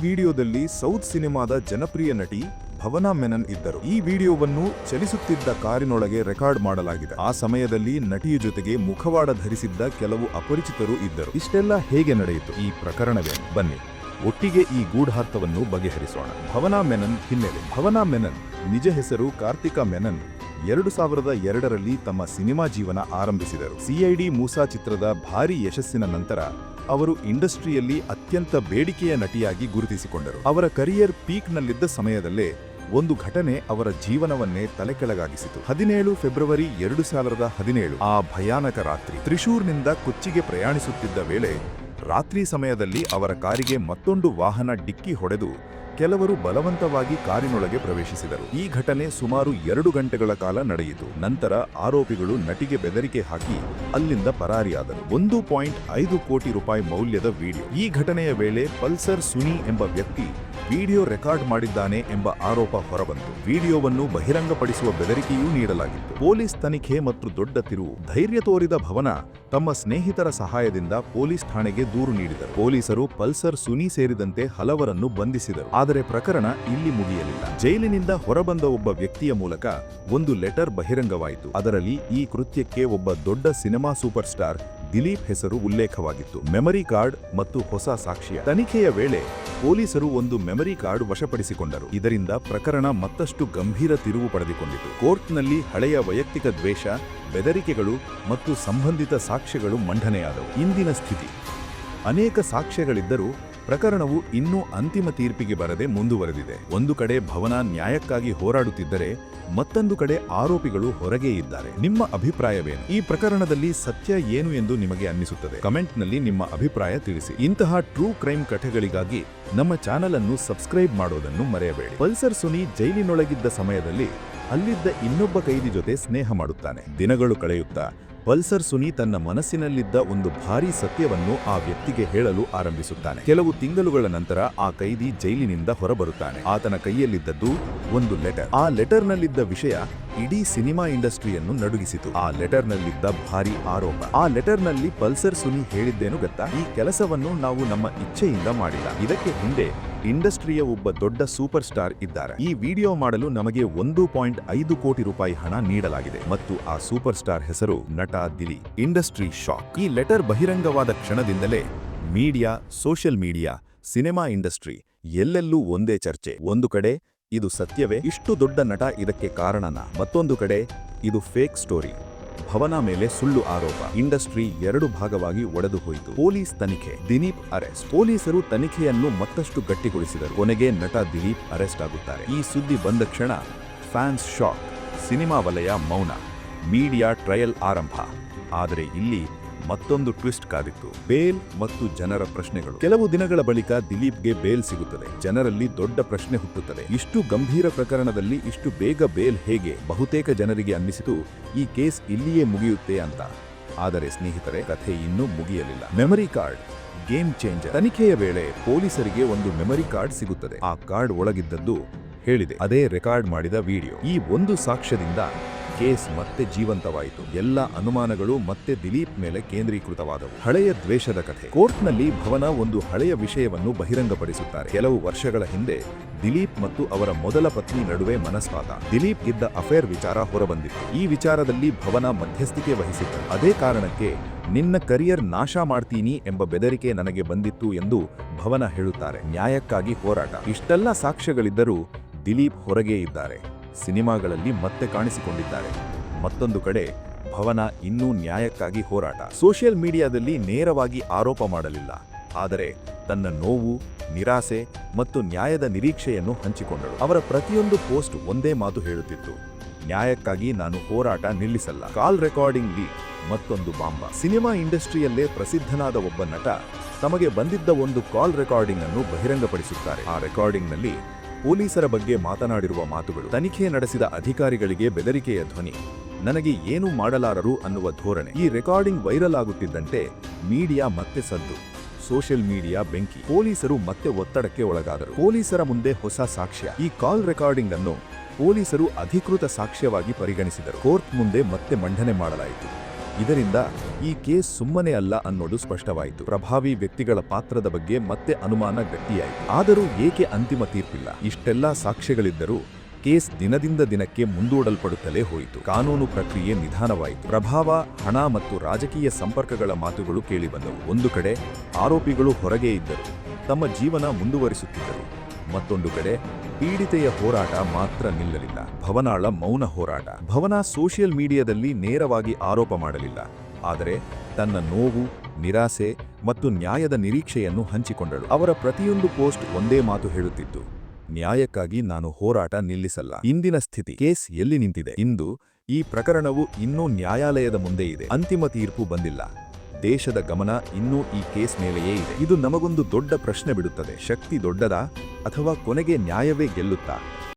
ವಿಡಿಯೋದಲ್ಲಿ ಸೌತ್ ಸಿನಿಮಾದ ಜನಪ್ರಿಯ ನಟಿ ಭವನಾ ಮೆನನ್ ಇದ್ದರು. ಈ ವಿಡಿಯೋವನ್ನು ಚಲಿಸುತ್ತಿದ್ದ ಕಾರಿನೊಳಗೆ ರೆಕಾರ್ಡ್ ಮಾಡಲಾಗಿದೆ. ಆ ಸಮಯದಲ್ಲಿ ನಟಿಯ ಜೊತೆಗೆ ಮುಖವಾಡ ಧರಿಸಿದ್ದ ಕೆಲವು ಅಪರಿಚಿತರು ಇದ್ದರು. ಇಷ್ಟೆಲ್ಲ ಹೇಗೆ ನಡೆಯಿತು? ಈ ಪ್ರಕರಣವೇನು? ಬನ್ನಿ ಒಟ್ಟಿಗೆ ಈ ಗೂಢಾರ್ಥವನ್ನು ಬಗೆಹರಿಸೋಣ. ಭವನಾ ಮೆನನ್ ಹಿನ್ನೆಲೆ. ಭವನಾ ಮೆನನ್ ನಿಜ ಹೆಸರು ಕಾರ್ತಿಕಾ ಮೆನನ್ 2002ರಲ್ಲಿ ತಮ್ಮ ಸಿನಿಮಾ ಜೀವನ ಆರಂಭಿಸಿದರು. ಸಿಐಡಿ ಮೂಸಾ ಚಿತ್ರದ ಭಾರೀ ಯಶಸ್ಸಿನ ನಂತರ ಅವರು ಇಂಡಸ್ಟ್ರಿಯಲ್ಲಿ ಅತ್ಯಂತ ಬೇಡಿಕೆಯ ನಟಿಯಾಗಿ ಗುರುತಿಸಿಕೊಂಡರು. ಅವರ ಕರಿಯರ್ ಪೀಕ್ನಲ್ಲಿದ್ದ ಸಮಯದಲ್ಲೇ ಒಂದು ಘಟನೆ ಅವರ ಜೀವನವನ್ನೇ ತಲೆಕೆಳಗಾಗಿಸಿತು. 17 ಫೆಬ್ರವರಿ 2017 ಆ ಭಯಾನಕ ರಾತ್ರಿ. ತ್ರಿಶೂರ್ನಿಂದ ಕೊಚ್ಚಿಗೆ ಪ್ರಯಾಣಿಸುತ್ತಿದ್ದ ವೇಳೆ ರಾತ್ರಿ ಸಮಯದಲ್ಲಿ ಅವರ ಕಾರಿಗೆ ಮತ್ತೊಂದು ವಾಹನ ಡಿಕ್ಕಿ ಹೊಡೆದು ಕೆಲವರು ಬಲವಂತವಾಗಿ ಕಾರಿನೊಳಗೆ ಪ್ರವೇಶಿಸಿದರು. ಈ ಘಟನೆ ಸುಮಾರು 2 ಗಂಟೆಗಳ ಕಾಲ ನಡೆಯಿತು. ನಂತರ ಆರೋಪಿಗಳು ನಟಿಗೆ ಬೆದರಿಕೆ ಹಾಕಿ ಅಲ್ಲಿಂದ ಪರಾರಿಯಾದರು. 1.5 ಕೋಟಿ ರೂಪಾಯಿ ಮೌಲ್ಯದ ವಿಡಿಯೋ. ಈ ಘಟನೆಯ ವೇಳೆ ಪಲ್ಸರ್ ಸುನಿ ಎಂಬ ವ್ಯಕ್ತಿ ವಿಡಿಯೋ ರೆಕಾರ್ಡ್ ಮಾಡಿದ್ದಾನೆ ಎಂಬ ಆರೋಪ ಹೊರಬಂತು. ವಿಡಿಯೋವನ್ನು ಬಹಿರಂಗಪಡಿಸುವ ಬೆದರಿಕೆಯೂ ನೀಡಲಾಗಿತ್ತು. ಪೊಲೀಸ್ ತನಿಖೆ ಮತ್ತು ದೊಡ್ಡ ತಿರುವು. ಧೈರ್ಯ ತೋರಿದ ಭವನಾ ತಮ್ಮ ಸ್ನೇಹಿತರ ಸಹಾಯದಿಂದ ಪೊಲೀಸ್ ಠಾಣೆಗೆ ದೂರು ನೀಡಿದರು. ಪೊಲೀಸರು ಪಲ್ಸರ್ ಸುನಿ ಸೇರಿದಂತೆ ಹಲವರನ್ನು ಬಂಧಿಸಿದರು. ಆದರೆ ಪ್ರಕರಣ ಇಲ್ಲಿ ಮುಗಿಯಲಿಲ್ಲ. ಜೈಲಿನಿಂದ ಹೊರಬಂದ ಒಬ್ಬ ವ್ಯಕ್ತಿಯ ಮೂಲಕ ಒಂದು ಲೆಟರ್ ಬಹಿರಂಗವಾಯಿತು. ಅದರಲ್ಲಿ ಈ ಕೃತ್ಯಕ್ಕೆ ಒಬ್ಬ ದೊಡ್ಡ ಸಿನಿಮಾ ಸೂಪರ್ ಸ್ಟಾರ್ ದಿಲೀಪ್ ಹೆಸರು ಉಲ್ಲೇಖವಾಗಿತ್ತು. ಮೆಮರಿ ಕಾರ್ಡ್ ಮತ್ತು ಹೊಸ ಸಾಕ್ಷ್ಯ. ತನಿಖೆಯ ವೇಳೆ ಪೊಲೀಸರು ಒಂದು ಮೆಮರಿ ಕಾರ್ಡ್ ವಶಪಡಿಸಿಕೊಂಡರು. ಇದರಿಂದ ಪ್ರಕರಣ ಮತ್ತಷ್ಟು ಗಂಭೀರ ತಿರುವು ಪಡೆದುಕೊಂಡಿತು. ಕೋರ್ಟ್ನಲ್ಲಿ ಹಳೆಯ ವೈಯಕ್ತಿಕ ದ್ವೇಷ, ಬೆದರಿಕೆಗಳು ಮತ್ತು ಸಂಬಂಧಿತ ಸಾಕ್ಷ್ಯಗಳು ಮಂಡನೆಯಾದವು. ಇಂದಿನ ಸ್ಥಿತಿ. ಅನೇಕ ಸಾಕ್ಷ್ಯಗಳಿದ್ದರೂ ಪ್ರಕರಣವು ಇನ್ನೂ ಅಂತಿಮ ತೀರ್ಪಿಗೆ ಬರದೆ ಮುಂದುವರೆದಿದೆ. ಒಂದು ಕಡೆ ಭವನಾ ನ್ಯಾಯಕ್ಕಾಗಿ ಹೋರಾಡುತ್ತಿದ್ದರೆ ಮತ್ತೊಂದು ಕಡೆ ಆರೋಪಿಗಳು ಹೊರಗೆ ಇದ್ದಾರೆ. ನಿಮ್ಮ ಅಭಿಪ್ರಾಯವೇನು? ಈ ಪ್ರಕರಣದಲ್ಲಿ ಸತ್ಯ ಏನು ಎಂದು ನಿಮಗೆ ಅನ್ನಿಸುತ್ತದೆ? ಕಮೆಂಟ್ನಲ್ಲಿ ನಿಮ್ಮ ಅಭಿಪ್ರಾಯ ತಿಳಿಸಿ. ಇಂತಹ ಟ್ರೂ ಕ್ರೈಮ್ ಕಥೆಗಳಿಗಾಗಿ ನಮ್ಮ ಚಾನೆಲ್ ಅನ್ನು ಸಬ್ಸ್ಕ್ರೈಬ್ ಮಾಡೋದನ್ನು ಮರೆಯಬೇಡಿ. ಪಲ್ಸರ್ ಸುನಿ ಜೈಲಿನೊಳಗಿದ್ದ ಸಮಯದಲ್ಲಿ ಅಲ್ಲಿದ್ದ ಇನ್ನೊಬ್ಬ ಕೈದಿ ಜೊತೆ ಸ್ನೇಹ ಮಾಡುತ್ತಾನೆ. ದಿನಗಳು ಕಳೆಯುತ್ತಾ ಪಲ್ಸರ್ ಸುನಿ ತನ್ನ ಮನಸ್ಸಿನಲ್ಲಿದ್ದ ಒಂದು ಭಾರೀ ಸತ್ಯವನ್ನು ಆ ವ್ಯಕ್ತಿಗೆ ಹೇಳಲು ಆರಂಭಿಸುತ್ತಾನೆ. ಕೆಲವು ತಿಂಗಳುಗಳ ನಂತರ ಆ ಕೈದಿ ಜೈಲಿನಿಂದ ಹೊರಬರುತ್ತಾನೆ. ಆತನ ಕೈಯಲ್ಲಿದ್ದದ್ದು ಒಂದು ಲೆಟರ್. ಆ ಲೆಟರ್ನಲ್ಲಿದ್ದ ವಿಷಯ ಇಡೀ ಸಿನಿಮಾ ಇಂಡಸ್ಟ್ರಿಯನ್ನು ನಡುಗಿಸಿತು. ಆ ಲೆಟರ್ನಲ್ಲಿದ್ದ ಭಾರೀ ಆರೋಪ. ಆ ಲೆಟರ್ನಲ್ಲಿ ಪಲ್ಸರ್ ಸುನಿ ಹೇಳಿದ್ದೇನು ಗೊತ್ತಾ? ಈ ಕೆಲಸವನ್ನು ನಾವು ನಮ್ಮ ಇಚ್ಛೆಯಿಂದ ಮಾಡಿಲ್ಲ. ಇದಕ್ಕೆ ಹಿಂದೆ ಇಂಡಸ್ಟ್ರಿಯ ಒಬ್ಬ ದೊಡ್ಡ ಸೂಪರ್ ಸ್ಟಾರ್ ಇದ್ದಾರೆ. ಈ ವಿಡಿಯೋ ಮಾಡಲು ನಮಗೆ 1.5 ಕೋಟಿ ರೂಪಾಯಿ ಹಣ ನೀಡಲಾಗಿದೆ ಮತ್ತು ಆ ಸೂಪರ್ ಸ್ಟಾರ್ ಹೆಸರು ನಟ ದಿಲೀಪ್. Industry shock. ಈ ಲೆಟರ್ ಬಹಿರಂಗವಾದ ಕ್ಷಣದಿಂದಲೇ media, social media, cinema industry ಎಲ್ಲೆಲ್ಲೂ ಒಂದೇ ಚರ್ಚೆ. ಒಂದು ಕಡೆ ಇದು ಸತ್ಯವೇ? ಇಷ್ಟು ದೊಡ್ಡ ನಟ ಇದಕ್ಕೆ ಕಾರಣನಾ? ಮತ್ತೊಂದು ಕಡೆ ಇದು ಫೇಕ್ ಸ್ಟೋರಿ. ಭವನಾ ಮೇಲೆ ಸುಳ್ಳು ಆರೋಪ. ಇಂಡಸ್ಟ್ರಿ 2 ಭಾಗವಾಗಿ ಒಡೆದು ಹೋಯಿತು. ಪೊಲೀಸ್ ತನಿಖೆ. ದಿಲೀಪ್ ಅರೆಸ್ಟ್. ಪೊಲೀಸರು ತನಿಖೆಯನ್ನು ಮತ್ತಷ್ಟು ಗಟ್ಟಿಗೊಳಿಸಿದರು. ಕೊನೆಗೆ ನಟ ದಿಲೀಪ್ ಅರೆಸ್ಟ್ ಆಗುತ್ತಾರೆ. ಈ ಸುದ್ದಿ ಬಂದ ಕ್ಷಣ ಫ್ಯಾನ್ಸ್ ಶಾಕ್. ಸಿನಿಮಾ ವಲಯ ಮೌನ. ಮೀಡಿಯಾ ಟ್ರಯಲ್ ಆರಂಭ. ಆದರೆ ಇಲ್ಲಿ ಮತ್ತೊಂದು ಟ್ವಿಸ್ಟ್ ಕಾದಿತ್ತು. ಬೇಲ್ ಮತ್ತು ಜನರ ಪ್ರಶ್ನೆಗಳು. ಕೆಲವು ದಿನಗಳ ಬಳಿಕ ದಿಲೀಪ್ಗೆ ಬೇಲ್ ಸಿಗುತ್ತದೆ. ಜನರಲ್ಲಿ ದೊಡ್ಡ ಪ್ರಶ್ನೆ ಹುಟ್ಟುತ್ತದೆ. ಇಷ್ಟು ಗಂಭೀರ ಪ್ರಕರಣದಲ್ಲಿ ಇಷ್ಟು ಬೇಗ ಬೇಲ್ ಹೇಗೆ? ಬಹುತೇಕ ಜನರಿಗೆ ಅನ್ನಿಸಿತು ಈ ಕೇಸ್ ಇಲ್ಲಿಯೇ ಮುಗಿಯುತ್ತೆ ಅಂತ. ಆದರೆ ಸ್ನೇಹಿತರೆ, ಕಥೆ ಇನ್ನೂ ಮುಗಿಯಲಿಲ್ಲ. Memory card game changer. ತನಿಖೆಯ ವೇಳೆ ಪೊಲೀಸರಿಗೆ ಒಂದು ಮೆಮರಿ ಕಾರ್ಡ್ ಸಿಗುತ್ತದೆ. ಆ ಕಾರ್ಡ್ ಒಳಗಿದ್ದದ್ದು ಹೇಳಿದೆ. ಅದೇ ರೆಕಾರ್ಡ್ ಮಾಡಿದ ವಿಡಿಯೋ. ಈ ಒಂದು ಸಾಕ್ಷ್ಯದಿಂದ ಕೇಸ್ ಮತ್ತೆ ಜೀವಂತವಾಯಿತು. ಎಲ್ಲ ಅನುಮಾನಗಳು ಮತ್ತೆ ದಿಲೀಪ್ ಮೇಲೆ ಕೇಂದ್ರೀಕೃತವಾದವು. ಹಳೆಯ ದ್ವೇಷದ ಕಥೆ. ಕೋರ್ಟ್ನಲ್ಲಿ ಭವನಾ ಒಂದು ಹಳೆಯ ವಿಷಯವನ್ನು ಬಹಿರಂಗಪಡಿಸುತ್ತಾರೆ. ಕೆಲವು ವರ್ಷಗಳ ಹಿಂದೆ ದಿಲೀಪ್ ಮತ್ತು ಅವರ ಮೊದಲ ಪತ್ನಿ ನಡುವೆ ಮನಸ್ತಾಪ. ದಿಲೀಪ್ ಇದ್ದ ಅಫೇರ್ ವಿಚಾರ ಹೊರಬಂದಿತ್ತು. ಈ ವಿಚಾರದಲ್ಲಿ ಭವನಾ ಮಧ್ಯಸ್ಥಿಕೆ ವಹಿಸಿದ್ದರು. ಅದೇ ಕಾರಣಕ್ಕೆ ನಿನ್ನ ಕರಿಯರ್ ನಾಶ ಮಾಡ್ತೀನಿ ಎಂಬ ಬೆದರಿಕೆ ನನಗೆ ಬಂದಿತ್ತು ಎಂದು ಭವನಾ ಹೇಳುತ್ತಾರೆ. ನ್ಯಾಯಕ್ಕಾಗಿ ಹೋರಾಟ. ಇಷ್ಟೆಲ್ಲ ಸಾಕ್ಷ್ಯಗಳಿದ್ದರೂ ದಿಲೀಪ್ ಹೊರಗೆ ಇದ್ದಾರೆ. ಸಿನಿಮಾಗಳಲ್ಲಿ ಮತ್ತೆ ಕಾಣಿಸಿಕೊಂಡಿದ್ದಾರೆ. ಮತ್ತೊಂದು ಕಡೆ ಭವನಾ ಇನ್ನೂ ನ್ಯಾಯಕ್ಕಾಗಿ ಹೋರಾಟ. ಸೋಷಿಯಲ್ ಮೀಡಿಯಾದಲ್ಲಿ ನೇರವಾಗಿ ಆರೋಪ ಮಾಡಲಿಲ್ಲ, ಆದರೆ ತನ್ನ ನೋವು, ನಿರಾಸೆ ಮತ್ತು ನ್ಯಾಯದ ನಿರೀಕ್ಷೆಯನ್ನು ಹಂಚಿಕೊಂಡಳು. ಅವರ ಪ್ರತಿಯೊಂದು ಪೋಸ್ಟ್ ಒಂದೇ ಮಾತು ಹೇಳುತ್ತಿತ್ತು: ನ್ಯಾಯಕ್ಕಾಗಿ ನಾನು ಹೋರಾಟ ನಿಲ್ಲಿಸಲ್ಲ. ಕಾಲ್ ರೆಕಾರ್ಡಿಂಗ್ ಲೀಕ್. ಮತ್ತೊಂದು ಬಾಂಬ. ಸಿನಿಮಾ ಇಂಡಸ್ಟ್ರಿಯಲ್ಲೇ ಪ್ರಸಿದ್ಧನಾದ ಒಬ್ಬ ನಟ ತಮಗೆ ಬಂದಿದ್ದ ಒಂದು ಕಾಲ್ ರೆಕಾರ್ಡಿಂಗ್ ಅನ್ನು ಬಹಿರಂಗಪಡಿಸುತ್ತಾರೆ. ಆ ರೆಕಾರ್ಡಿಂಗ್ನಲ್ಲಿ ಪೊಲೀಸರ ಬಗ್ಗೆ ಮಾತನಾಡಿರುವ ಮಾತುಗಳು, ತನಿಖೆ ನಡೆಸಿದ ಅಧಿಕಾರಿಗಳಿಗೆ ಬೆದರಿಕೆಯ ಧ್ವನಿ, ನನಗೆ ಏನೂ ಮಾಡಲಾರರು ಅನ್ನುವ ಧೋರಣೆ. ಈ ರೆಕಾರ್ಡಿಂಗ್ ವೈರಲ್ ಆಗುತ್ತಿದ್ದಂತೆ ಮೀಡಿಯಾ ಮತ್ತೆ ಸದ್ದು. ಸೋಷಿಯಲ್ ಮೀಡಿಯಾ ಬೆಂಕಿ. ಪೊಲೀಸರು ಮತ್ತೆ ಒತ್ತಡಕ್ಕೆ ಒಳಗಾದರು. ಪೊಲೀಸರ ಮುಂದೆ ಹೊಸ ಸಾಕ್ಷ್ಯ. ಈ ಕಾಲ್ ರೆಕಾರ್ಡಿಂಗ್ ಅನ್ನು ಪೊಲೀಸರು ಅಧಿಕೃತ ಸಾಕ್ಷ್ಯವಾಗಿ ಪರಿಗಣಿಸಿದರು. ಕೋರ್ಟ್ ಮುಂದೆ ಮತ್ತೆ ಮಂಡನೆ ಮಾಡಲಾಯಿತು. ಇದರಿಂದ ಈ ಕೇಸ್ ಸುಮ್ಮನೆ ಅಲ್ಲ ಅನ್ನೋದು ಸ್ಪಷ್ಟವಾಯಿತು. ಪ್ರಭಾವಿ ವ್ಯಕ್ತಿಗಳ ಪಾತ್ರದ ಬಗ್ಗೆ ಮತ್ತೆ ಅನುಮಾನ ಗಟ್ಟಿಯಾಯಿತು. ಆದರೂ ಏಕೆ ಅಂತಿಮ ತೀರ್ಪಿಲ್ಲ? ಇಷ್ಟೆಲ್ಲಾ ಸಾಕ್ಷ್ಯಗಳಿದ್ದರೂ ಕೇಸ್ ದಿನದಿಂದ ದಿನಕ್ಕೆ ಮುಂದೂಡಲ್ಪಡುತ್ತಲೇ ಹೋಯಿತು. ಕಾನೂನು ಪ್ರಕ್ರಿಯೆ ನಿಧಾನವಾಯಿತು. ಪ್ರಭಾವ, ಹಣ ಮತ್ತು ರಾಜಕೀಯ ಸಂಪರ್ಕಗಳ ಮಾತುಗಳು ಕೇಳಿಬಂದವು. ಒಂದು ಕಡೆ ಆರೋಪಿಗಳು ಹೊರಗೆ ಇದ್ದರು, ತಮ್ಮ ಜೀವನ ಮುಂದುವರಿಸುತ್ತಿದ್ದರು. ಮತ್ತೊಂದು ಕಡೆ ಪೀಡಿತೆಯ ಹೋರಾಟ ಮಾತ್ರ ನಿಲ್ಲಲಿಲ್ಲ. ಭವನಾಳ ಮೌನ ಹೋರಾಟ. ಭವನ ಸೋಷಿಯಲ್ ಮೀಡಿಯಾದಲ್ಲಿ ನೇರವಾಗಿ ಆರೋಪ ಮಾಡಲಿಲ್ಲ, ಆದರೆ ತನ್ನ ನೋವು, ನಿರಾಸೆ ಮತ್ತು ನ್ಯಾಯದ ನಿರೀಕ್ಷೆಯನ್ನು ಹಂಚಿಕೊಂಡಳು. ಅವರ ಪ್ರತಿಯೊಂದು ಪೋಸ್ಟ್ ಒಂದೇ ಮಾತು ಹೇಳುತ್ತಿತ್ತು: ನ್ಯಾಯಕ್ಕಾಗಿ ನಾನು ಹೋರಾಟ ನಿಲ್ಲಿಸಲ್ಲ. ಇಂದಿನ ಸ್ಥಿತಿ, ಕೇಸ್ ಎಲ್ಲಿ ನಿಂತಿದೆ? ಇಂದು ಈ ಪ್ರಕರಣವು ಇನ್ನೂ ನ್ಯಾಯಾಲಯದ ಮುಂದೆ ಇದೆ. ಅಂತಿಮ ತೀರ್ಪು ಬಂದಿಲ್ಲ. ದೇಶದ ಗಮನ ಇನ್ನೂ ಈ ಕೇಸ್ ಮೇಲೆಯೇ ಇದೆ. ಇದು ನಮಗೊಂದು ದೊಡ್ಡ ಪ್ರಶ್ನೆ ಬಿಡುತ್ತದೆ: ಶಕ್ತಿ ದೊಡ್ಡದಾ ಅಥವಾ ಕೊನೆಗೆ ನ್ಯಾಯವೇ ಗೆಲ್ಲುತ್ತಾ?